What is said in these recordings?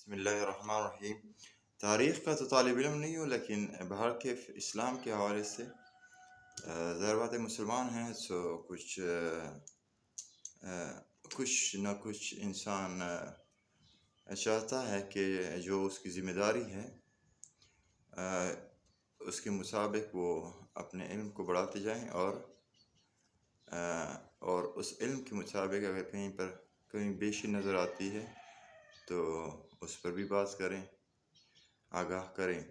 بسم اللہ الرحمن الرحیم۔ تاریخ کا تو طالب علم نہیں ہوں، لیکن بہر کے اسلام کے حوالے سے ظاہر بات ہے مسلمان ہیں، سو کچھ نہ کچھ انسان چاہتا ہے کہ جو اس کی ذمہ داری ہے اس کے مطابق وہ اپنے علم کو بڑھاتے جائیں، اور اس علم کے مطابق اگر کہیں پر کہیں بیشی نظر آتی ہے تو اس پر بھی بات کریں، آگاہ کریں۔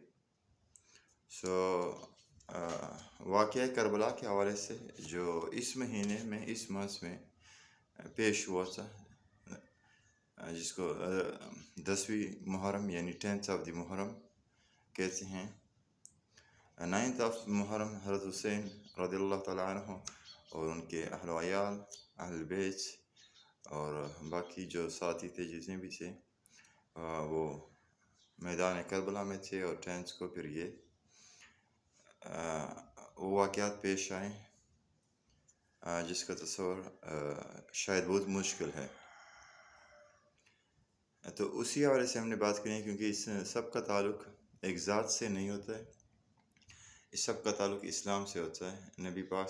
واقعہ کربلا کے حوالے سے جو اس مہینے میں اس ماس میں پیش ہوا تھا، جس کو 10ویں محرم یعنی 10th آف دی محرم کہتے ہیں۔ 9th آف محرم حضرت حسین رضی اللہ تعالیٰ عنہ اور ان کے اہل و عیال، اہل بیت اور باقی جو ساتھی تھے جتنے بھی تھے وہ میدان کربلا میں تھے، اور 10th کو پھر یہ واقعات پیش آئیں جس کا تصور شاید بہت مشکل ہے۔ تو اسی حوالے سے ہم نے بات کریں، کیونکہ اس سب کا تعلق ایک ذات سے نہیں ہوتا ہے، اس سب کا تعلق اسلام سے ہوتا ہے۔ نبی پاک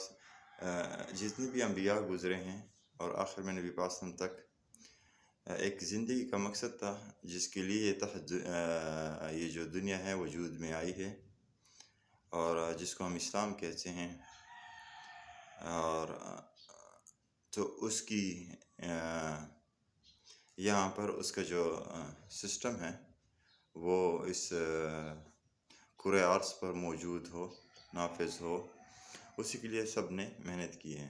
جتنے بھی انبیاء گزرے ہیں اور آخر میں نبی پاک تک ایک زندگی کا مقصد تھا جس کے لیے یہ جو دنیا ہے وجود میں آئی ہے، اور جس کو ہم اسلام کہتے ہیں۔ اور تو اس کی یہاں پر اس کا جو سسٹم ہے وہ اس کرۂ ارض پر موجود ہو، نافذ ہو، اسی کے لیے سب نے محنت کی ہے۔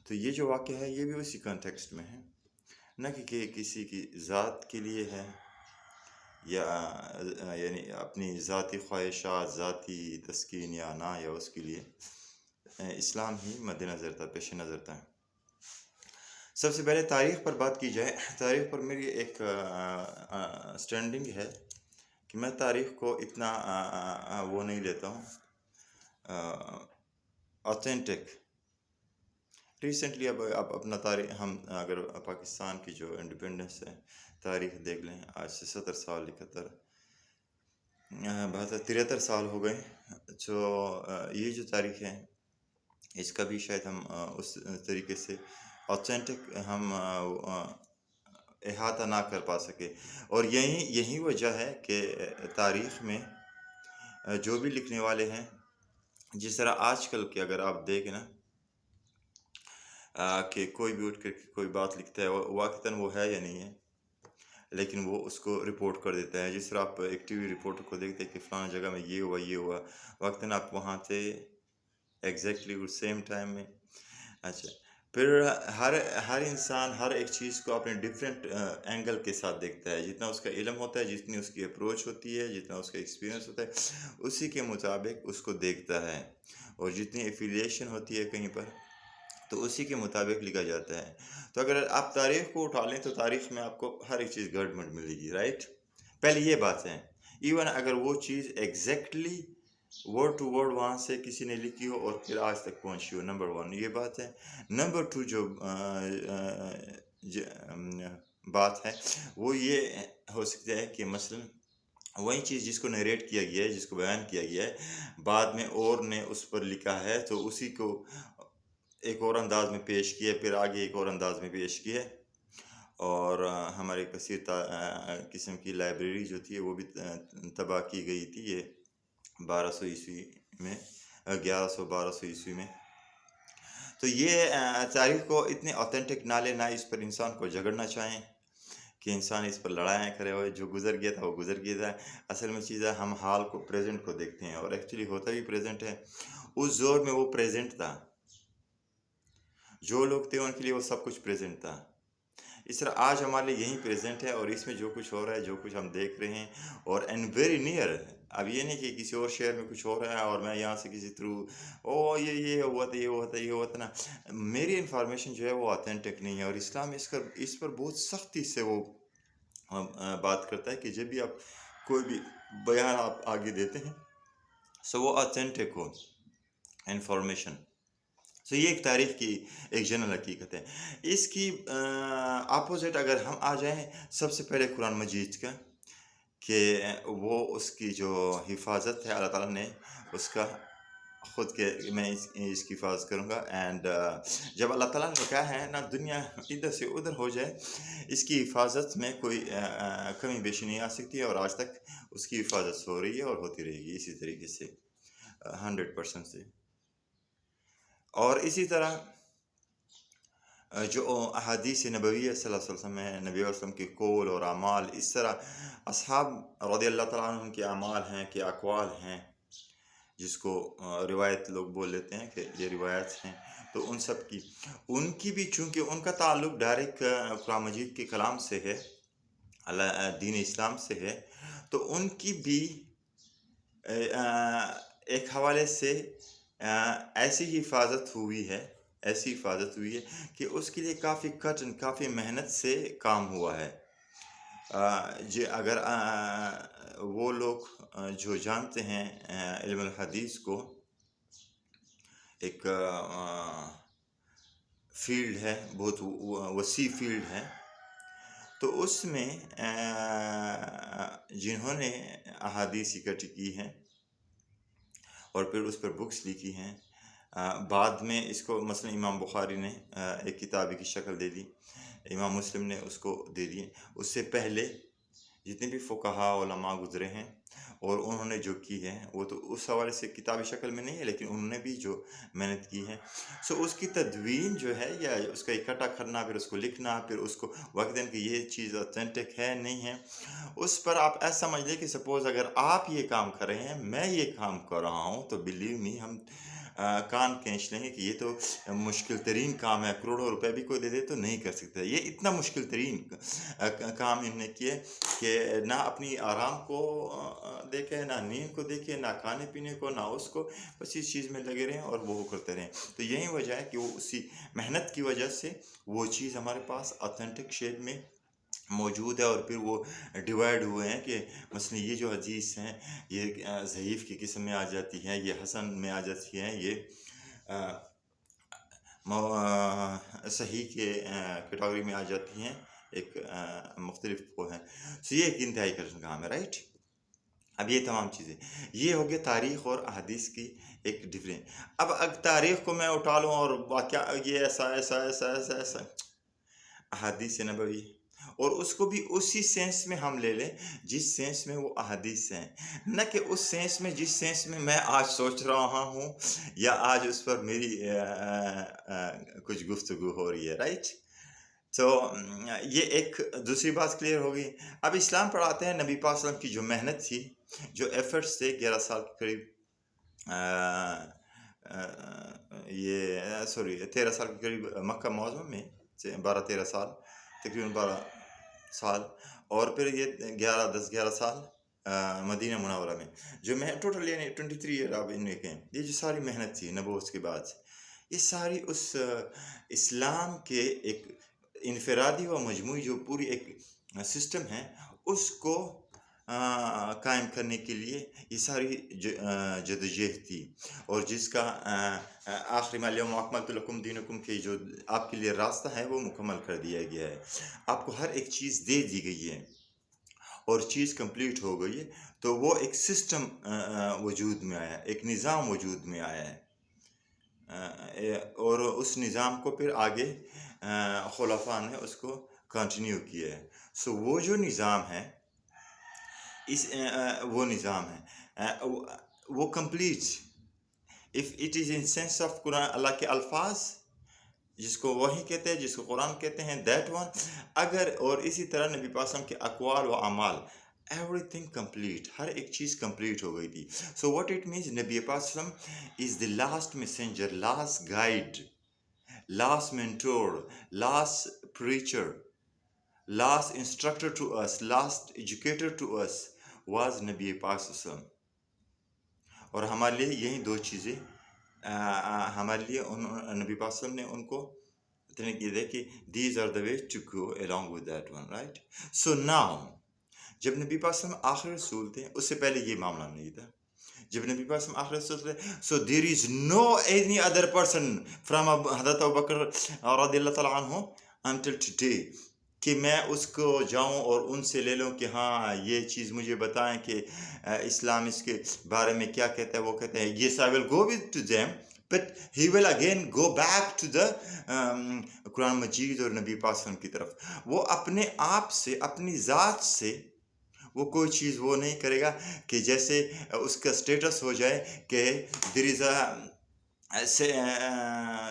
تو یہ جو واقعہ ہے یہ بھی اسی کانٹیکسٹ میں ہے، نہ کہ کسی کی ذات کے لیے ہے، یا یعنی اپنی ذاتی خواہشات، ذاتی تسکین یا نہ، یا اس کے لیے اسلام ہی مد نظر تھا، پیش نظر تھا۔ سب سے پہلے تاریخ پر بات کی جائے۔ تاریخ پر میری ایک سٹینڈنگ ہے کہ میں تاریخ کو اتنا وہ نہیں لیتا ہوں آتھینٹک۔ ریسنٹلی اب اپنا تاریخ، ہم اگر پاکستان کی جو انڈیپینڈنس ہے تاریخ دیکھ لیں، آج سے 70 سال 71 73 سال ہو گئے۔ تو یہ جو تاریخ ہے اس کا بھی شاید ہم اس طریقے سے آتھینٹک ہم احاطہ نہ کر پا سکے، اور یہی وجہ ہے کہ تاریخ میں جو بھی لکھنے والے ہیں، جس طرح آج کل کے اگر آپ دیکھیں نا کہ کوئی بھی اٹھ کر کوئی بات لکھتا ہے، واقعتاً وہ ہے یا نہیں ہے، لیکن وہ اس کو رپورٹ کر دیتا ہے۔ جس طرح آپ ایک ٹی وی رپورٹر کو دیکھتے ہیں کہ فلاں جگہ میں یہ ہوا، واقعتاً آپ وہاں تھے ایگزیکٹلی اس سیم ٹائم میں۔ اچھا، پھر ہر انسان ہر ایک چیز کو اپنے ڈیفرنٹ اینگل کے ساتھ دیکھتا ہے۔ جتنا اس کا علم ہوتا ہے، جتنی اس کی اپروچ ہوتی ہے، جتنا اس کا ایکسپیرینس ہوتا ہے، اسی کے مطابق اس کو دیکھتا ہے، اور جتنی ایفیلیشن ہوتی ہے کہیں پر تو اسی کے مطابق لکھا جاتا ہے۔ تو اگر آپ تاریخ کو اٹھا لیں تو تاریخ میں آپ کو ہر ایک چیز گڑبڑ ملے گی، رائٹ؟ پہلے یہ بات ہے، ایون اگر وہ چیز ایگزیکٹلی ورڈ ٹو ورڈ وہاں سے کسی نے لکھی ہو اور پھر آج تک پہنچی ہو، نمبر 1 یہ بات ہے۔ نمبر 2 جو بات ہے وہ یہ ہو سکتا ہے کہ مثلاً وہی چیز جس کو نریٹ کیا گیا ہے، جس کو بیان کیا گیا ہے، بعد میں اور نے اس پر لکھا ہے تو اسی کو ایک اور انداز میں پیش کیا، پھر آگے ایک اور انداز میں پیش کیا، اور ہمارے کثیر قسم کی لائبریری جو تھی وہ بھی تباہ کی گئی تھی، یہ 1200 عیسوی میں، 1100-1200 عیسوی میں۔ تو یہ تاریخ کو اتنے آتھینٹک نہ لینا، اس پر انسان کو جھگڑنا چاہیں کہ انسان اس پر لڑائیاں کرے ہوئے، جو گزر گیا تھا وہ گزر گیا تھا۔ اصل میں چیز ہے ہم حال کو، پریزنٹ کو دیکھتے ہیں، اور ایکچولی ہوتا بھی پریزنٹ ہے۔ اس زور میں وہ پریزنٹ تھا، جو لوگ تھے ان کے لیے وہ سب کچھ پریزنٹ تھا۔ اس طرح آج ہمارے لیے یہی پریزنٹ ہے، اور اس میں جو کچھ ہو رہا ہے، جو کچھ ہم دیکھ رہے ہیں، اور اینڈ ویری نیئر۔ اب یہ نہیں کہ کسی اور شہر میں کچھ ہو رہا ہے اور میں یہاں سے کسی تھرو یہ ہوا تھا نا، میری انفارمیشن جو ہے وہ آتھینٹک نہیں ہے، اور اسلام اس پر بہت سختی سے وہ بات کرتا ہے کہ جب بھی آپ کوئی بھی بیان آپ آگے دیتے ہیں سو وہ آتھینٹک ہو انفارمیشن۔ سو یہ ایک تاریخ کی ایک جنرل حقیقت ہے۔ اس کی اپوزٹ اگر ہم آ جائیں سب سے پہلے قرآن مجید کا، کہ وہ اس کی جو حفاظت ہے اللہ تعالیٰ نے اس کا خود کے میں اس کی حفاظت کروں گا. اینڈ جب اللہ تعالیٰ نے کہا ہے نا دنیا ادھر سے ادھر ہو جائے، اس کی حفاظت میں کوئی کمی بیشی نہیں آ سکتی ہے، اور آج تک اس کی حفاظت ہو رہی ہے اور ہوتی رہے گی اسی طریقے سے 100% سے. اور اسی طرح جو احادیث نبویہ صلی اللہ علیہ وسلم ہے، نبی علیہ وسلم کے قول اور اعمال، اس طرح اصحاب رضی اللہ تعالیٰ عنہم کے اعمال ہیں کہ اقوال ہیں، جس کو روایت لوگ بول لیتے ہیں کہ یہ روایت ہیں، تو ان سب کی ان کی بھی چونکہ ان کا تعلق ڈائریکٹ قرآن مجید کے کلام سے ہے، دین اسلام سے ہے، تو ان کی بھی ایک حوالے سے ایسی حفاظت ہوئی ہے کہ اس کے لیے کافی محنت سے کام ہوا ہے. اگر وہ لوگ جو جانتے ہیں علم الحدیث کو، ایک فیلڈ ہے، بہت وسیع فیلڈ ہے، تو اس میں جنہوں نے احادیث اکٹھی کی ہیں اور پھر اس پر بکس لکھی ہیں، بعد میں اس کو مثلا امام بخاری نے ایک کتابی کی شکل دے دی، امام مسلم نے اس کو دے دی. اس سے پہلے جتنے بھی فقہاء علماء گزرے ہیں اور انہوں نے جو کی ہے وہ تو اس حوالے سے کتابی شکل میں نہیں ہے، لیکن انہوں نے بھی جو محنت کی ہے، اس کی تدوین جو ہے یا اس کا اکٹھا کرنا، پھر اس کو لکھنا، پھر اس کو وقت دن کہ یہ چیز اوتھینٹک ہے نہیں ہے، اس پر آپ ایسا سمجھ لیں کہ سپوز اگر آپ یہ کام کر رہے ہیں، میں یہ کام کر رہا ہوں، تو بلیو می ہم کان کھینچ لیں گے کہ یہ تو مشکل ترین کام ہے، کروڑوں روپے بھی کوئی دے دے تو نہیں کر سکتا. یہ اتنا مشکل ترین کام انہوں نے کیے کہ نہ اپنی آرام کو دیکھے، نہ نیند کو دیکھے، نہ کھانے پینے کو، نہ اس کو، بس اس چیز میں لگے رہیں اور وہ کرتے رہیں. تو یہی وجہ ہے کہ وہ اسی محنت کی وجہ سے وہ چیز ہمارے پاس اوتھینٹک شیپ میں موجود ہے. اور پھر وہ ڈیوائڈ ہوئے ہیں کہ مثلا یہ جو حدیث ہیں یہ ضعیف کی قسم میں آ جاتی ہیں، یہ حسن میں آ جاتی ہیں، یہ صحیح کے کیٹاگری میں آ جاتی ہیں، ایک مختلف وہ ہیں. یہ ایک انتہائی قسم کا کام ہے، رائٹ. اب یہ تمام چیزیں یہ ہو گیا تاریخ اور احادیث کی ایک ڈفرینٹ. اب تاریخ کو میں اٹھا لوں اور واقعہ یہ ایسا ایسا ایسا ایسا ایسا احادیث نبوی، اور اس کو بھی اسی سینس میں ہم لے لیں جس سینس میں وہ احادیث ہیں، نہ کہ اس سینس میں جس سینس میں میں آج سوچ رہا ہوں یا آج اس پر میری کچھ گفتگو ہو رہی ہے، رائٹ. تو یہ ایک دوسری بات کلیئر ہو گئی. اب اسلام پڑھاتے ہیں نبی پاک صلی اللہ علیہ وسلم کی جو محنت تھی، جو ایفرٹس تھے 11 سال کے قریب، یہ 13 سال کے قریب مکہ معظمہ میں، 12-13 سال، تقریباً 12 سال، اور پھر یہ 11 سال مدینہ منورہ میں، جو میں ٹوٹل یعنی 23 ایئر اب ان میں کہیں، یہ جو ساری محنت تھی نبوت کے بعد، یہ ساری اس اسلام کے ایک انفرادی و مجموعی جو پوری ایک سسٹم ہے اس کو قائم کرنے کے لیے یہ ساری جدوجہد تھی، اور جس کا آخری میں الیوم اکملت لکم دینکم کے جو آپ کے لیے راستہ ہے وہ مکمل کر دیا گیا ہے. آپ کو ہر ایک چیز دے دی گئی ہے اور چیز کمپلیٹ ہو گئی ہے. تو وہ ایک سسٹم وجود میں آیا، ایک نظام وجود میں آیا ہے، اور اس نظام کو پھر آگے خلفاء نے اس کو کنٹینیو کیا ہے. وہ جو نظام ہے وہ نظام ہے وہ complete, if it is in sense of Quran, Allah کے الفاظ جس کو وحی کہتے ہیں، جس کو قرآن کہتے ہیں، دیٹ ون. اگر اور اسی طرح نبی پاک صلی اللہ علیہ وسلم کے اقوال و اعمال، ایوری تھنگ کمپلیٹ، ہر ایک چیز کمپلیٹ ہو گئی تھی. سو واٹ اٹ مینس، نبی پاک صلی اللہ علیہ وسلم is the last messenger, last guide, last mentor, last preacher, last instructor to us, last educator to us was نبی پاک صلی اللہ علیہ وسلم. اور ہمارے لیے یہی دو چیزیں ہمارے لیے نبی پاک صلی اللہ علیہ وسلم نے ان کو اتنے کیے تھے کہ these are the ways to go along with that one, right. So now جب نبی پاک صلی اللہ علیہ وسلم آخری رسول تھے، اس سے پہلے یہ معاملہ نہیں تھا. جب نبی پاک صلی اللہ علیہ وسلم آخر رسول، so there is no any other person from حضرت ابوبکر رضی اللہ تعالیٰ عنہ until today کہ میں اس کو جاؤں اور ان سے لے لوں کہ ہاں یہ چیز مجھے بتائیں کہ اسلام اس کے بارے میں کیا کہتا ہے. وہ کہتے ہیں yes I will go with to them but he will again go back to the قرآن مجید اور نبی پاک صلی اللہ علیہ وسلم کی طرف. وہ اپنے آپ سے اپنی ذات سے وہ کوئی چیز وہ نہیں کرے گا کہ جیسے اس کا سٹیٹس ہو جائے کہ there is a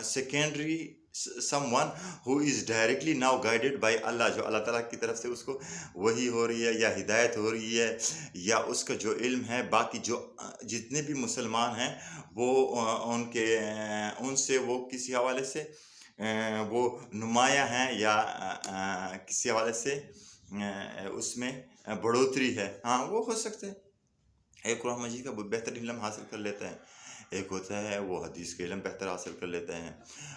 secondary someone who is directly now guided by Allah, جو اللہ تعالیٰ کی طرف سے اس کو وحی ہو رہی ہے یا ہدایت ہو رہی ہے یا اس کا جو علم ہے. باقی جو جتنے بھی مسلمان ہیں وہ ان سے وہ کسی حوالے سے وہ نمایاں ہیں یا کسی حوالے سے اس میں بڑھوتری ہے. ہاں وہ ہو سکتے ہیں. ایک قرآن مجید کا بہترین علم حاصل کر لیتا ہے, ایک ہوتا ہے وہ حدیث کا علم بہتر حاصل کر لیتا ہے.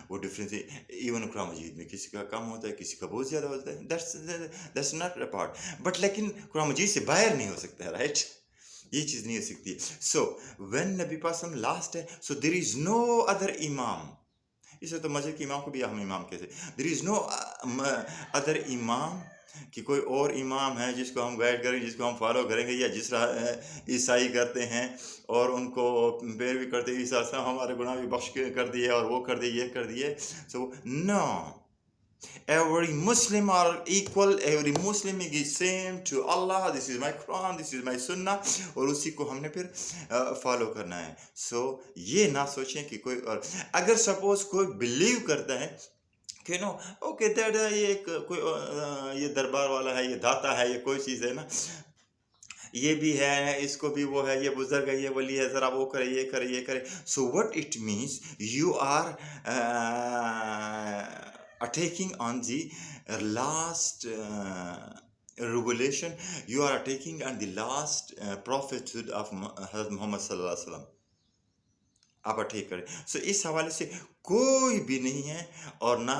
وہ ڈفرینس ایون قرآن مجید میں کسی کا کم ہوتا ہے, کسی کا بہت زیادہ ہوتا ہے. That's not a part. But لیکن قرآن مجید سے باہر نہیں ہو سکتا ہے, رائٹ؟ یہ چیز نہیں ہو سکتی. سو وین نبی پاک صلی اللہ علیہ وسلم لاسٹ ہے, سو دیر از نو ادر امام. اس سے تو مسجد کے امام کو بھی ہم امام کہتے ہیں. دیر از نو ادر امام کہ کوئی اور امام ہے جس کو ہم گائیڈ کریں, جس کو ہم فالو کریں گے, یا جس طرح عیسائی کرتے ہیں اور ان کو پیروی کرتے ہیں. عیسیٰ صاحب ہمارے گناہ بھی بخش کر دیے اور وہ کر دیے, یہ کر دیے. سو نو, every Muslim are equal, every Muslim is same to Allah. This is my Quran, this is my Sunnah, اور اسی کو ہم نے پھر فالو کرنا ہے. سو یہ نہ سوچیں کہ کوئی اور اگر سپوز کوئی بلیو کرتا ہے کہ نو اوکے دیٹ یہ کوئی یہ دربار والا ہے, یہ داتا ہے, یہ کوئی چیز ہے نا, یہ بھی ہے, اس کو بھی وہ ہے, یہ بزرگ ہے, یہ ولی ہے, ذرا وہ کرے, یہ کرے, یہ کرے. So what it means, you are attacking on the last revelation, you are attacking on the last prophethood of Hazrat Muhammad صلی اللہ علیہ وسلم. آپ اٹیک کریں. سو اس حوالے سے کوئی بھی نہیں ہے اور نہ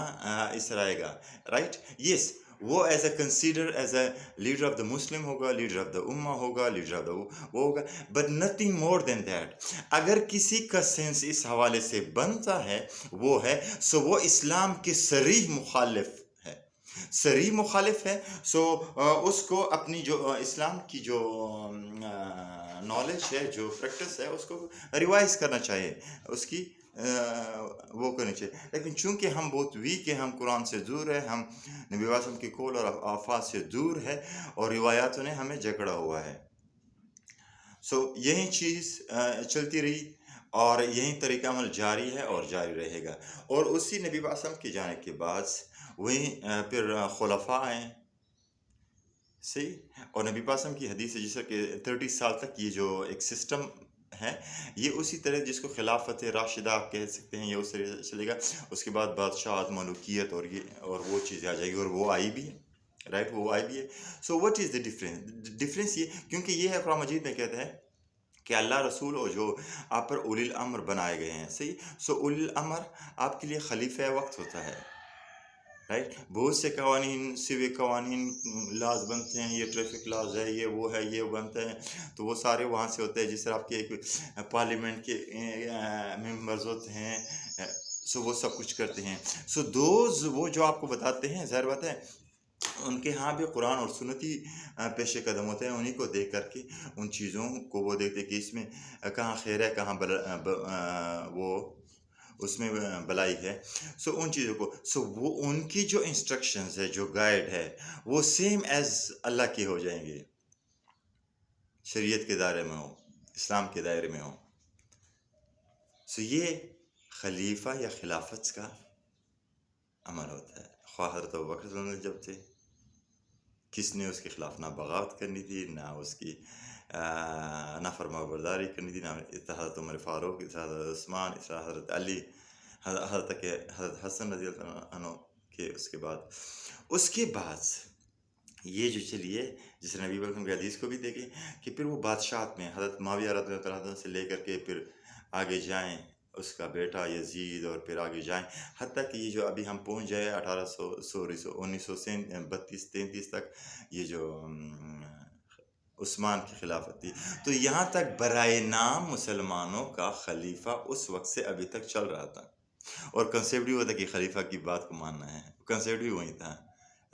اس رہے گا, رائٹ؟ یس, وہ as a consider as a leader of the Muslim ہوگا, لیڈر آف دا امہ ہوگا, لیڈر آف دا وہ ہوگا, but nothing more than that. اگر کسی کا سینس اس حوالے سے بنتا ہے وہ ہے, سو وہ اسلام کے صریح مخالف ہے, صریح مخالف ہے. سو اس کو اپنی جو اسلام کی جو نالج ہے, جو پریکٹس ہے, اس کو ریوائز کرنا چاہیے, اس کی وہ کرنی چاہیے. لیکن چونکہ ہم بہت ویک ہیں, ہم قرآن سے دور ہے, ہم نبی واسم کے قول اور آفات سے دور ہے, اور روایاتوں نے ہمیں جکڑا ہوا ہے. سو یہی چیز چلتی رہی اور یہی طریقہ عمل جاری ہے اور جاری رہے گا. اور اسی نبی واسم کے جانے کے بعد وہیں پھر خلفاء ہیں, صحیح. اور نبی پاسم کی حدیث ہے جس کہ 30 سال تک یہ جو ایک سسٹم ہے, یہ اسی طرح جس کو خلافت راشدہ آپ کہہ سکتے ہیں, یہ اس طرح چلے گا. اس کے بعد بادشاہت, ملوکیت اور یہ اور وہ چیزیں آ جائے گی, اور وہ آئی بھی ہے, رائٹ, وہ آئی بھی ہے. So what is the difference یہ, کیونکہ یہ ہے قرآن مجید میں کہتا ہے کہ اللہ رسول اور جو آپ پر اولی الامر بنائے گئے ہیں, صحیح. سو اولی الامر آپ کے لیے خلیفہ وقت ہوتا ہے, رائٹ. بہت سے قوانین, سوک قوانین, لاز بنتے ہیں, یہ ٹریفک لاز ہے, یہ وہ ہے, یہ بنتے ہیں, تو وہ سارے وہاں سے ہوتے ہیں. جس طرح آپ کے ایک پارلیمنٹ کے ممبرز ہوتے ہیں, سو وہ سب کچھ کرتے ہیں. سو دوز وہ جو آپ کو بتاتے ہیں, ظاہر بات ہے ان کے ہاں بھی قرآن اور سنتی پیش قدم ہوتے ہیں. انہیں کو دیکھ کر کے ان چیزوں کو وہ دیکھتے کہ اس میں کہاں خیر ہے, کہاں وہ اس میں بلائی ہے. سو ان چیزوں کو, سو وہ ان کی جو انسٹرکشنز ہے, جو گائیڈ ہے, وہ سیم ایز اللہ کے ہو جائیں گے, شریعت کے دائرے میں ہو, اسلام کے دائرے میں ہو. سو یہ خلیفہ یا خلافت کا عمل ہوتا ہے. خواہ حضرت ابوبکر جب تھے, کس نے اس کے خلاف نہ بغاوت کرنی تھی, نہ اس کی نہ فرما برداری کرنی تھی, نہ حضرت عمر فاروق, حضرت عثمان, حضرت علی, حضرت حسن رضی اللہ عنہ کے. اس کے بعد یہ جو چلیے, جس نبی وسلم کی حدیث کو بھی دیکھیں کہ پھر وہ بادشاہت میں حضرت معاویہ رضی اللہ عنہ سے لے کر کے پھر آگے جائیں, اس کا بیٹا یزید, اور پھر آگے جائیں حتیٰ کہ یہ جو ابھی ہم پہنچ جائے 1933 تک, یہ جو عثمان کی خلافت تھی. تو یہاں تک برائے نام مسلمانوں کا خلیفہ اس وقت سے ابھی تک چل رہا تھا, اور کنسیپٹ بھی وہ تھا کہ خلیفہ کی بات کو ماننا ہے, کنسیپٹ بھی وہی تھا,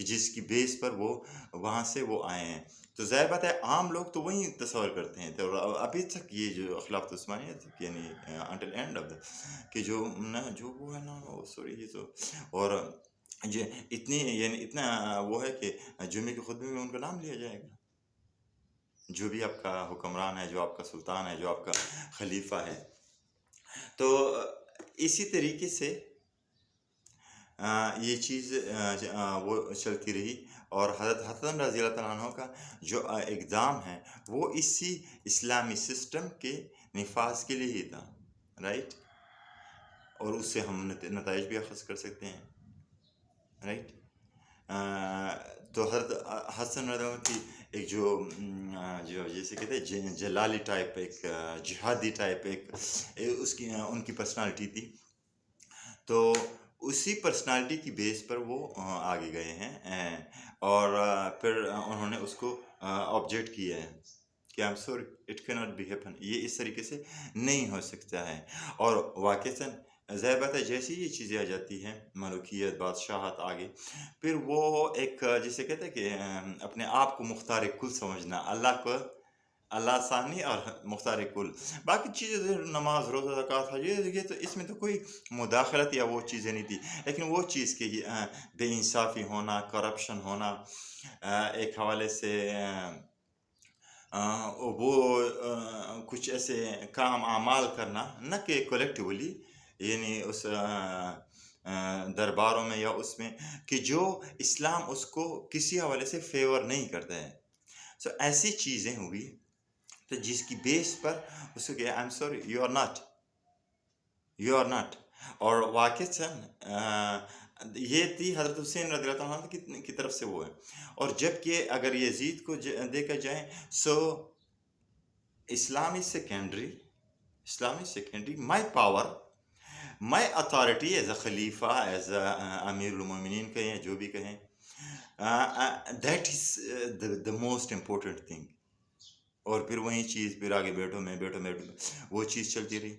کہ جس کی بیس پر وہ وہاں سے وہ آئے ہیں. تو ظاہر بات ہے عام لوگ تو وہی تصور کرتے ہیں. تو ابھی تک یہ جو خلافت عثمانیہ تک یعنی انٹل اینڈ آف دا کہ جو نا جو وہ ہے نا سوری یہ تو اور یہ اتنی یعنی اتنا وہ ہے کہ جمعے کے خطبے میں ان کا نام لیا جائے گا. جو بھی آپ کا حکمران ہے, جو آپ کا سلطان ہے, جو آپ کا خلیفہ ہے. تو اسی طریقے سے یہ چیز وہ چلتی رہی. اور حضرت حسن رضی اللہ تعالیٰ عنہ کا جو اقدام ہے وہ اسی اسلامی سسٹم کے نفاذ کے لیے ہی تھا, رائٹ. اور اس سے ہم نتائج بھی اخذ کر سکتے ہیں, رائٹ. تو حضرت حسن رضی اللہ عنہ کی ایک جو جیسے کہتے ہیں جلالی ٹائپ, ایک جہادی ٹائپ, ایک اس کی ان کی پرسنالٹی تھی. تو اسی پرسنالٹی کی بیس پر وہ آگے گئے ہیں اور پھر انہوں نے اس کو آبجیکٹ کیا ہے کہ I'm sorry it cannot be happen, یہ اس طریقے سے نہیں ہو سکتا ہے. اور واقعتاً ظاہر بات ہے جیسی یہ چیزیں آ جاتی ہیں ملوکیت, بادشاہت آگے, پھر وہ ایک جسے کہتے ہیں کہ اپنے آپ کو مختار کل سمجھنا, اللہ کو اللہ ثانی اور مختار کل. باقی چیزیں نماز, روزہ, زکوٰۃ, حج, یہ تو اس میں تو کوئی مداخلت یا وہ چیزیں نہیں تھی. لیکن وہ چیز کہ بے انصافی ہونا, کرپشن ہونا, ایک حوالے سے وہ کچھ ایسے کام اعمال کرنا, نہ کہ کولیکٹیولی یعنی اس درباروں میں یا اس میں کہ جو اسلام اس کو کسی حوالے سے فیور نہیں کرتا ہے. سو ایسی چیزیں ہوئی تو جس کی بیس پر اس کو کہ I'm sorry you are not. اور واقعاً یہ تھی حضرت حسین رضی اللہ عنہ کی طرف سے وہ ہے. اور جب کہ اگر یزید کو دیکھا جائے so Islam is secondary, my power, my authority as a خلیفہ, ایز اے امیر المومنین کہیں جو بھی کہیں, that is the most important thing. اور پھر وہی چیز پھر آگے بیٹھو وہ چیز چلتی رہی.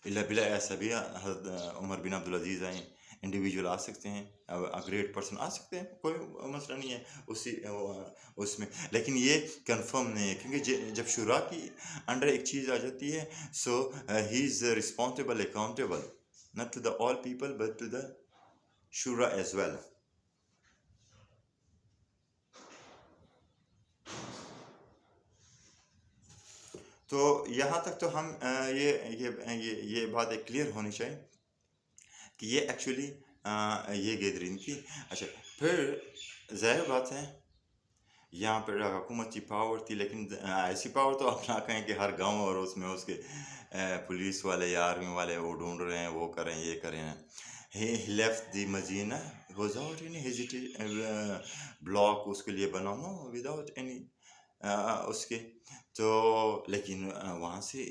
اللہ بلا ایسا بھی حضرت عمر بن عبدالعزیز آئیں, انڈیویجول آ سکتے ہیں, گریٹ پرسن آ سکتے ہیں, کوئی مسئلہ نہیں ہے اس میں. لیکن یہ کنفرم نہیں ہے کیونکہ جب شورا کی انڈر ایک چیز آ جاتی ہے so he is responsible, accountable not to the all people but to the shura as well. تو یہاں تک تو ہم یہ بات ایک کلیئر ہونی چاہیے کہ یہ ایکچولی یہ گیدرنگ کی. اچھا پھر ظاہر بات ہے یہاں پر حکومت کی پاور تھی, لیکن ایسی پاور تو آپ نہ کہیں کہ ہر گاؤں اور اس میں اس کے پولیس والے یا آرمی والے وہ ڈھونڈ رہے ہیں, وہ کریں یہ کریں. He left the Medina without any hesitation, block اس کے لیے بنانا without any اس کے. تو لیکن وہاں سے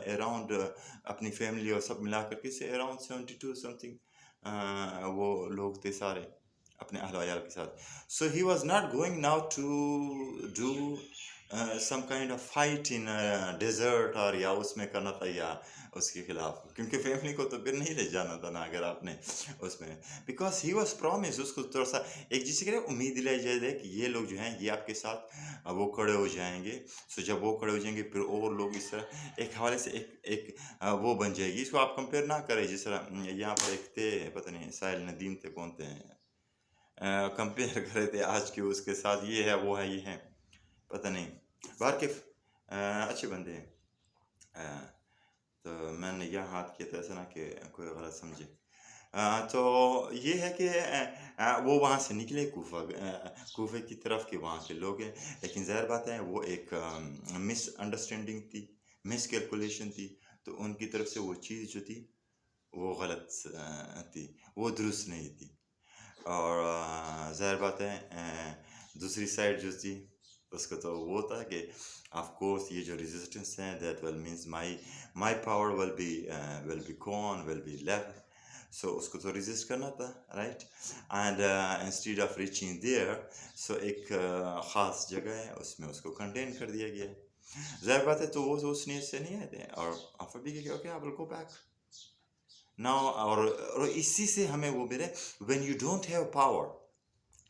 اراؤنڈ اپنی فیملی اور سب ملا کر کے سے اراؤنڈ 72 something وہ لوگ تھے سارے اپنے اہل وعیال کے ساتھ. So he was not going now to do some kind of fight in desert اور یا اس میں کرنا تھا یا اس کے خلاف, کیونکہ فیملی کو تو پھر نہیں لے جانا تھا نا اگر آپ نے اس میں, بیکاز ہی واز پرومس. اس کو تھوڑا سا ایک جیسے کہ امید دلائی جائے کہ یہ لوگ جو ہیں یہ آپ کے ساتھ وہ کھڑے ہو جائیں گے. سو جب وہ کھڑے ہو جائیں گے پھر اور لوگ اس طرح ایک حوالے سے ایک وہ بن جائے گی. اس کو آپ کمپیئر نہ کریں جس طرح یہاں پر ایک تھے پتہ نہیں ساحل ندیم تھے کون تھے, کمپیئر کر رہے تھے آج کے اس کے ساتھ, یہ ہے وہ ہے یہ ہے پتہ نہیں, باہر کے اچھے بندے ہیں. تو میں نے یہ ہاتھ کیا تھا ایسا نہ کہ کوئی غلط سمجھے. تو یہ ہے کہ وہ وہاں سے نکلے کوفہ کی طرف کے وہاں کے لوگ ہیں, لیکن ظاہر بات ہے وہ ایک مس انڈرسٹینڈنگ تھی, مس کیلکولیشن تھی. تو ان کی طرف سے وہ چیز جو تھی وہ غلط تھی, وہ درست نہیں تھی. اور ظاہر بات ہے دوسری سائڈ جو تھی اس کو تو وہ تھا کہ آف کورس یہ جو ریزسٹنس ہے that will means my power will be gone, will be left. So اس کو تو ریزسٹ کرنا تھا, right. And instead of reaching there so ایک خاص جگہ ہے اس میں اس کو کنٹین کر دیا گیا. ظاہر بات ہے تو وہ اس نیت سے نہیں آئے تھے, اور آفر بھی کہ okay I will go back now. اور اسی سے ہمیں وہ ملے when you don't have power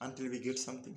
until we get something।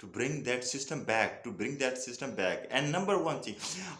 to bring that system back and number one thing,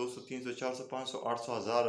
200 300 400 500 800 1000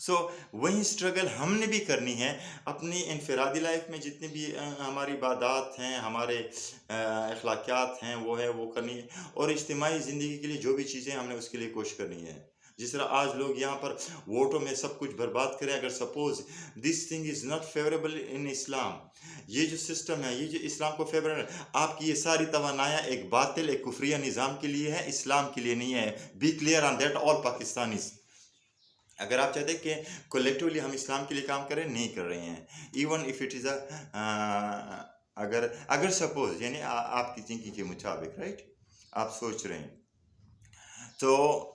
سو وہی اسٹرگل ہم نے بھی کرنی ہے اپنی انفرادی لائف میں، جتنی بھی ہماری عبادات ہیں، ہمارے اخلاقیات ہیں، وہ ہے وہ کرنی ہے، اور اجتماعی زندگی کے لیے جو بھی چیزیں ہم نے اس کے لیے کوشش کرنی ہے. جس طرح آج لوگ یہاں پر ووٹوں میں سب کچھ برباد کریں، اگر suppose this thing is not favourable in Islam, یہ جو سسٹم ہے، یہ جو اسلام کو فیوریبل ہے، آپ کی یہ ساری توانائیاں ایک باطل، ایک کفریہ نظام کے لیے ہے، اسلام کے لیے نہیں ہے. Be clear on that all Pakistanis. اگر آپ چاہتے ہیں کہ کولیکٹیولی ہم اسلام کے لیے کام کریں، نہیں کر رہے ہیں. ایون اف اٹ از اے اگر سپوز یعنی آپ کی تھنکنگ کے مطابق، رائٹ، آپ سوچ رہے ہیں، تو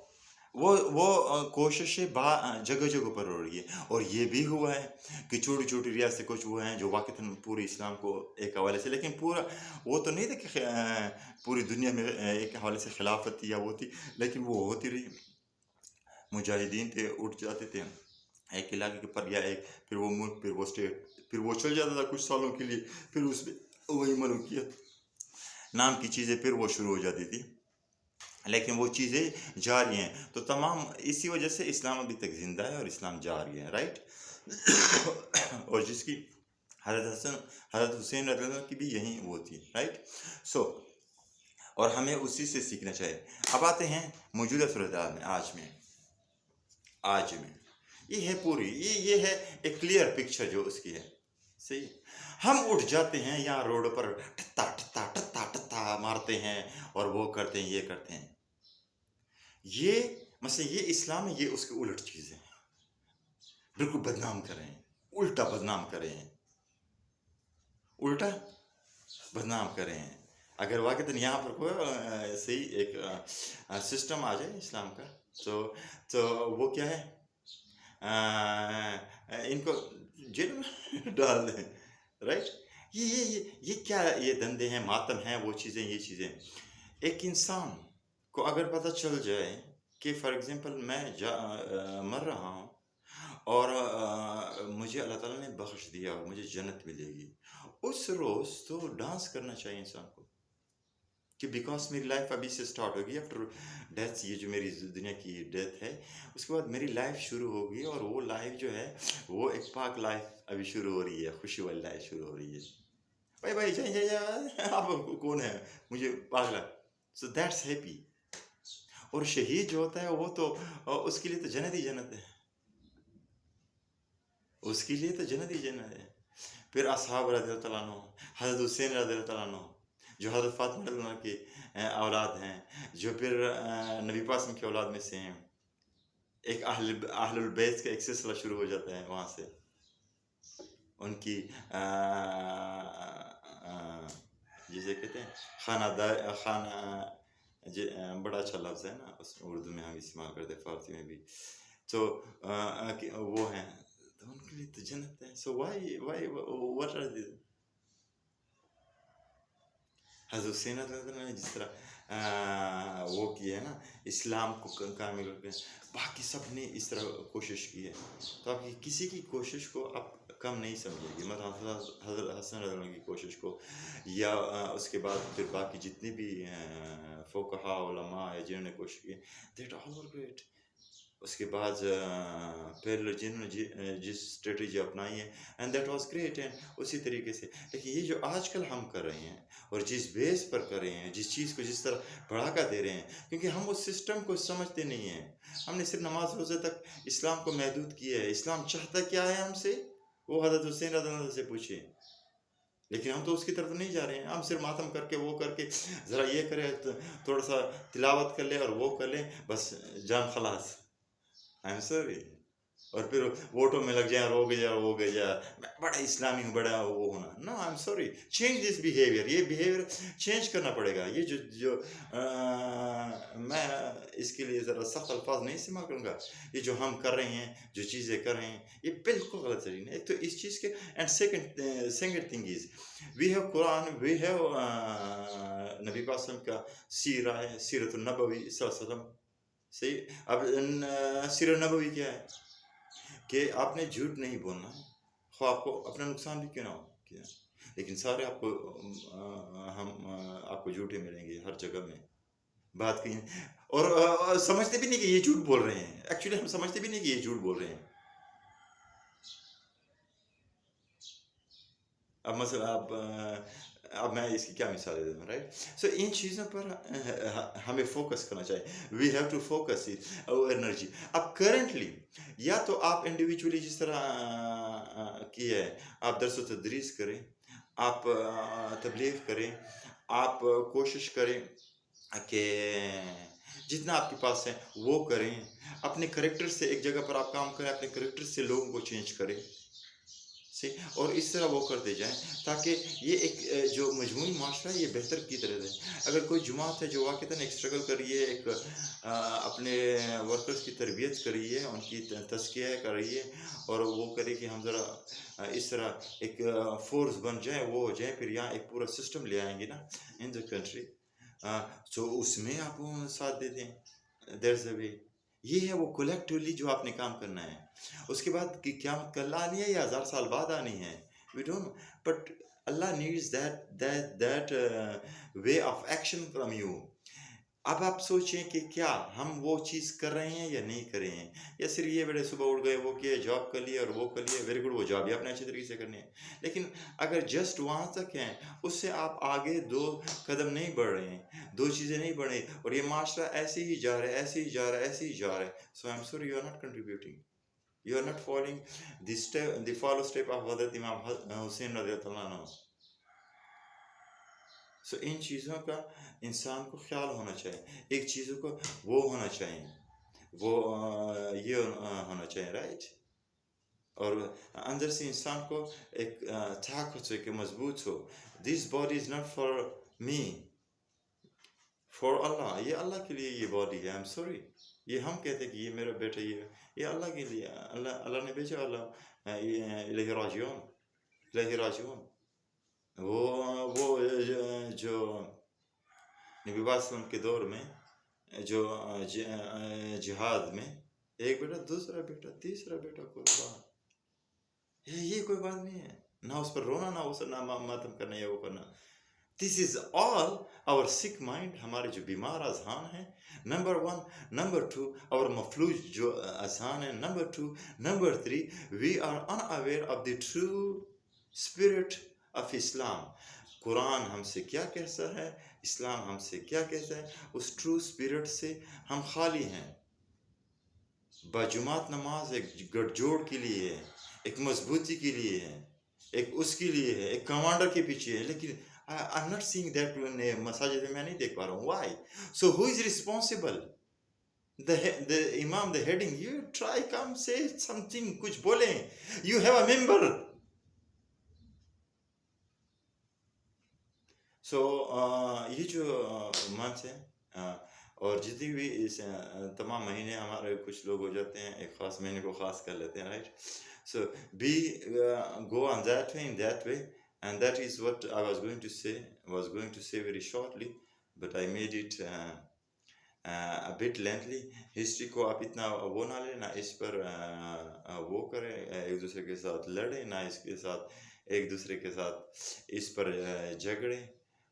وہ کوششیں جگہ جگہ پر ہو رہی ہے. اور یہ بھی ہوا ہے کہ چھوٹی چھوٹی ریاستیں کچھ وہ ہیں جو واقعتاً پورے اسلام کو ایک حوالے سے، لیکن پورا وہ تو نہیں تھا کہ پوری دنیا میں ایک حوالے سے خلافت تھی یا وہ تھی، لیکن وہ ہوتی رہی. مجاہدین تھے، اٹھ جاتے تھے ایک علاقے کے پر یا ایک، پھر وہ ملک، پھر وہ اسٹیٹ، پھر وہ چل جاتا تھا کچھ سالوں کے لیے، پھر اس میں وہی ملوکیت نام کی چیزیں پھر وہ شروع ہو جاتی تھی. لیکن وہ چیزیں جاری ہیں. تو تمام اسی وجہ سے اسلام ابھی تک زندہ ہے اور اسلام جاری ہے، رائٹ. اور جس کی حضرت حسین رضی اللہ عنہ کی بھی یہی وہ تھی، رائٹ. سو اور ہمیں اسی سے سیکھنا چاہیے. اب آتے ہیں موجودہ صورتحال میں، آج میں یہ ہے پوری، یہ ہے ایک کلیئر پکچر جو اس کی ہے. صحیح. ہم اٹھ جاتے ہیں یہاں روڈ پر، ٹتا ٹتا ٹتا ٹتا مارتے ہیں اور وہ کرتے ہیں، یہ کرتے ہیں. یہ مثلا یہ اسلام ہے، یہ اس کے الٹ چیزیں ہیں، بالکل بدنام کر رہے ہیں، الٹا بدنام کر رہے ہیں، الٹا بدنام کر رہے ہیں. اگر واقعتاً یہاں پر کوئی صحیح ایک سسٹم آ جائے اسلام کا، تو وہ کیا ہے، ان کو جیل میں ڈال دیں، رائٹ. یہ کیا، یہ دندے ہیں، ماتم ہیں، وہ چیزیں، یہ چیزیں. ایک انسان کو اگر پتہ چل جائے کہ فار ایگزامپل میں مر رہا ہوں اور مجھے اللہ تعالیٰ نے بخش دیا اور مجھے جنت ملے گی، اس روز تو ڈانس کرنا چاہیے انسان کو کہ بیکاز میری لائف ابھی سے سٹارٹ ہوگی آفٹر ڈیتھ. یہ جو میری دنیا کی ڈیتھ ہے، اس کے بعد میری لائف شروع ہوگی، اور وہ لائف جو ہے وہ ایک پاک لائف ابھی شروع ہو رہی ہے، خوشی والی لائف شروع ہو رہی ہے. بھائی جائیں آپ کون ہے، مجھے پاگلا. So that's happy. اور شہید جو ہوتا ہے وہ تو اس کے لیے تو جنت ہی جنت ہے، اس کے لیے تو جنت ہی جنت ہے. پھر اصحاب رضی اللہ تعالیٰ عنہ، حضرت حسین رضی اللہ تعالیٰ عنہ جو حضرت فاطمہ رضی اللہ عنہ کی اولاد ہیں، جو پھر نبی پاسم کی اولاد میں سے ہیں. ایک اہل البیت کا ایک سلسلہ شروع ہو جاتا ہے وہاں سے. ان کی جسے کہتے ہیں خانہ بڑا اچھا لفظ ہے نا، اس میں اردو میں ہم استعمال کرتے ہیں، فارسی میں بھی. تو وہ ہیں، تو ان کے لیے تو جنت ہے. So why what are they. حضرت حسین نے جس طرح وہ کیا ہے نا اسلام کو کامل کر کے، باقی سب نے اس طرح کوشش کی ہے. تو آپ کسی کی کوشش کو آپ کم نہیں سمجھے گی، مطلب حضرت حسن رضی اللہ عنہ کی کوشش کو، یا اس کے بعد پھر باقی جتنے بھی فقہاء علماء ہے جنہوں نے کوشش کی، دیٹ آل ور گریٹ. اس کے بعد پھر جنہوں نے جس اسٹریٹجی اپنائی ہے، and that was great. And اسی طریقے سے، لیکن یہ جو آج کل ہم کر رہے ہیں اور جس بیس پر کر رہے ہیں، جس چیز کو جس طرح بڑھا کر دے رہے ہیں، کیونکہ ہم اس سسٹم کو سمجھتے نہیں ہیں. ہم نے صرف نماز روزے تک اسلام کو محدود کیا ہے. اسلام چاہتا کیا ہے ہم سے، وہ حضرت حسین رضی اللہ عنہ سے پوچھیں. لیکن ہم تو اس کی طرف نہیں جا رہے ہیں. ہم صرف ماتم کر کے وہ کر کے ذرا یہ کرے، تھوڑا سا تلاوت کر لے اور وہ کر لیں، بس جان خلاص. آئی ایم سوری. اور پھر ووٹوں میں لگ جائیں، رو گیا وہ گیا، میں بڑا اسلامی ہوں، بڑا وہ ہونا. No, I am sorry. Change this behaviour. یہ بیہیویئر چینج کرنا پڑے گا. یہ جو میں اس کے لیے ذرا سخت الفاظ نہیں استعمال کروں گا. یہ جو ہم کر رہے ہیں، جو چیزیں کر رہے ہیں، یہ بالکل غلط طریقہ ہے. ایک تو اس چیز کے، and second thing is we have Quran, we have نبی پاک صلی اللہ علیہ وسلم کا سیرہ ہے، سیرت النبوی صلی اللہ علیہ وسلم. صحیح. اب سیرت نبوی کیا ہے کہ آپ نے جھوٹ نہیں بولنا ہے، خواہ آپ کو اپنا نقصان بھی کیوں نہ ہو کیا. لیکن سارے آپ کو آپ کو جھوٹے ملیں گے ہر جگہ میں. بات کہیں اور سمجھتے بھی نہیں کہ یہ جھوٹ بول رہے ہیں. ایکچولی ہم سمجھتے بھی نہیں کہ یہ جھوٹ بول رہے ہیں. اب مثلا اب میں اس کی کیا مثال دے دوں، رائٹ؟ سو ان چیزوں پر ہمیں فوکس کرنا چاہیے. We have to focus energy. اب کرنٹلی یا تو آپ انڈیویجولی جس طرح کی ہے، آپ درس و تدریس کریں، آپ تبلیغ کریں، آپ کوشش کریں کہ جتنا آپ کے پاس ہے وہ کریں. اپنے کریکٹر سے ایک جگہ پر آپ کام کریں، اپنے کریکٹر سے لوگوں کو چینج کریں، اور اس طرح وہ کرتے جائیں تاکہ یہ ایک جو مجموعی معاشرہ ہے یہ بہتر کی طرح ہے. اگر کوئی جماعت ہے جو واقعتاً ایک اسٹرگل کر رہی ہے، ایک اپنے ورکرز کی تربیت کر رہی ہے، ان کی تزکیہ کر رہی ہے، اور وہ کرے کہ ہم ذرا اس طرح ایک فورس بن جائیں، وہ ہو جائیں، پھر یہاں ایک پورا سسٹم لے آئیں گے نا ان دا کنٹری. سو اس میں آپ ساتھ دے دیں. دیئرز اے وے. یہ ہے وہ کولیکٹیولی جو آپ نے کام کرنا ہے. اس کے بعد کہ قیامت کل آنی ہے یا 1000 سال بعد آنی ہے، we don't, but Allah needs that way of action from you. اب آپ سوچیں کہ کیا ہم وہ چیز کر رہے ہیں یا نہیں کر رہے ہیں، یا صرف یہ بڑے صبح اٹھ گئے، وہ کیا جاب کر لیا اور وہ کر لیا، ویری گڈ، وہ جاب بھی آپ نے اچھے طریقے سے کرنی ہے، لیکن اگر جسٹ وہاں تک ہیں اس سے آپ آگے 2 قدم نہیں بڑھ رہے ہیں، 2 چیزیں نہیں بڑھ رہی، اور یہ معاشرہ ایسے ہی جا رہا ہے، ایسے ہی جا رہا ہے، ایسے ہی جا رہا ہے. So I am sorry you are not contributing. You are not following the follow step of حضرت امام حسین رضی اللہ عنہ. سو ان چیزوں کا انسان کو خیال ہونا چاہیے. ایک چیزوں کو وہ ہونا چاہیے، وہ یہ ہونا چاہیے، رائٹ؟ اور اندر سے انسان کو ایک طاقت ہو کہ مضبوط ہو. This body is not for me, for Allah. یہ اللہ کے لیے یہ باڈی ہے. آئی ایم سوری، یہ ہم کہتے ہیں کہ یہ میرا بیٹا، یہ اللہ کے لیے، اللہ نے بھیجا. اللہ الہ راجعون، الہ راجعون. وہ جو نبی علیہ السلام کے دور میں جو جہاد میں ایک بیٹا، دوسرا بیٹا، تیسرا بیٹا قربان. یہ کوئی بات نہیں ہے، نہ اس پر رونا، نہ اس نہ ماتم کرنا یا وہ کرنا. This is all our sick mind، ہمارے جو بیمار اذہان ہیں، نمبر 1. نمبر 2، our مفلوج جو اذہان ہیں، number 2. Number 3، we are unaware of the true spirit of Islam. قرآن ہم سے کیا کہتا ہے، اسلام ہم سے کیا کہتا ہے، اس ٹرو اسپرٹ سے ہم خالی ہیں. باجماعت نماز ایک گٹھ جوڑ کے لیے ہے، ایک مضبوطی کے لیے ہے، ایک اس کے لیے ہے، ایک کمانڈر کے پیچھے ہے، لیکن I'm not seeing that مساجد میں نہیں دیکھ پا رہا ہوں. Why? So who is responsible? The imam, the heading. You try, come say something, کچھ بولیں. You have a member. So یہ جو منتھ ہے، اور جتنی بھی اس تمام مہینے ہمارے کچھ لوگ ہو جاتے ہیں، ایک خاص مہینے کو خاص کر لیتے ہیں، right? So be go on that way, in that way. And that is what I was going to say very shortly, but I made it a bit lengthy. History کو آپ اتنا وہ نہ لیں، نہ اس پر وہ کریں، ایک دوسرے کے ساتھ لڑیں، نہ اس کے ساتھ ایک دوسرے کے ساتھ اس پر جھگڑیں،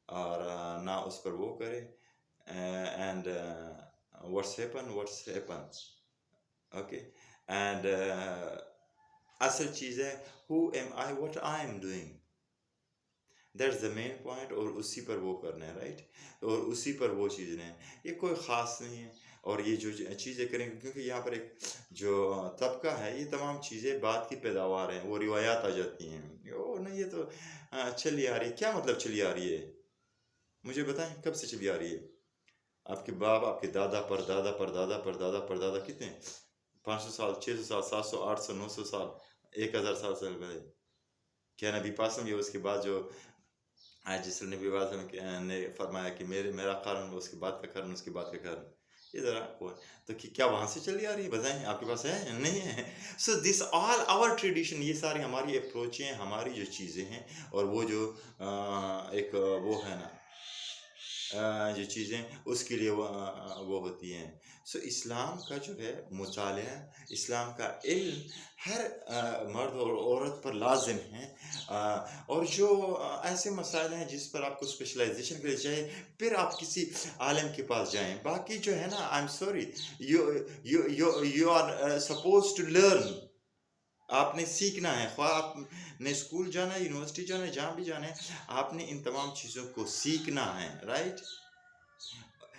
اور نہ اس پر وہ کریں. And what's happened. Okay. And اصل چیز ہے who am I, what I am doing. That's the main point. اور اسی پر وہ کرنا ہے، رائٹ؟ اور اسی پر وہ چیزیں ہیں. یہ کوئی خاص نہیں ہے. اور یہ جو چیزیں کریں گے، کیونکہ یہاں پر ایک جو طبقہ ہے، یہ تمام چیزیں بات کی پیداوار ہیں، وہ روایات آ جاتی ہیں. نہیں، یہ تو چلی آ رہی ہے. کیا مطلب چلی آ رہی ہے؟ مجھے بتائیں کب سے چلی آ رہی ہے؟ آپ کے باپ، آپ کے دادا، پر دادا، پر دادا، پر دادا، پر دادا، کتنے؟ 500 سال، 600 سال، 700، 800، 900 سال، 1000 سال سے پہلے. کیا نبی پاسم یہ اس کے بعد جو جس نبی پاسم نے فرمایا کہ میرا قرن، اس کے بعد کا قرن، اس کے بعد کا قرن، یہ ذرا تو کیا وہاں سے چلی آ رہی ہے؟ بتائیں، آپ کے پاس ہے؟ نہیں ہے. سو دس آل آور ٹریڈیشن، یہ ساری ہماری اپروچیں، ہماری جو چیزیں ہیں، اور وہ جو ایک وہ ہے نا جو چیزیں اس کے لیے وہ ہوتی ہیں. سو اسلام کا جو ہے مطالعہ، اسلام کا علم ہر مرد اور عورت پر لازم ہے. اور جو ایسے مسائل ہیں جس پر آپ کو اسپیشلائزیشن کے لیے چاہیے، پھر آپ کسی عالم کے پاس جائیں. باقی جو ہے نا، I am sorry, you are suppose to learn. آپ نے سیکھنا ہے، خواہ آپ نے اسکول جانا ہے، یونیورسٹی جانا ہے، جہاں بھی جانا ہے، آپ نے ان تمام چیزوں کو سیکھنا ہے، رائٹ؟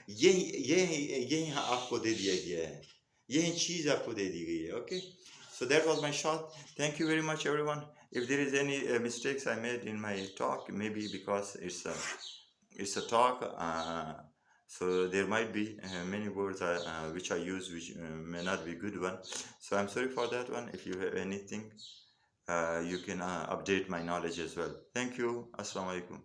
یہی آپ کو دے دیا گیا ہے، یہی چیز آپ کو دے دی گئی ہے. Okay, so that was my shot. Thank you very much everyone. If there is any mistakes I made in my talk, maybe because it's a talk, so there might be many words which I use which may not be good one, so I'm sorry for that one. If you have anything, you can update my knowledge as well. Thank you. Assalamu alaikum.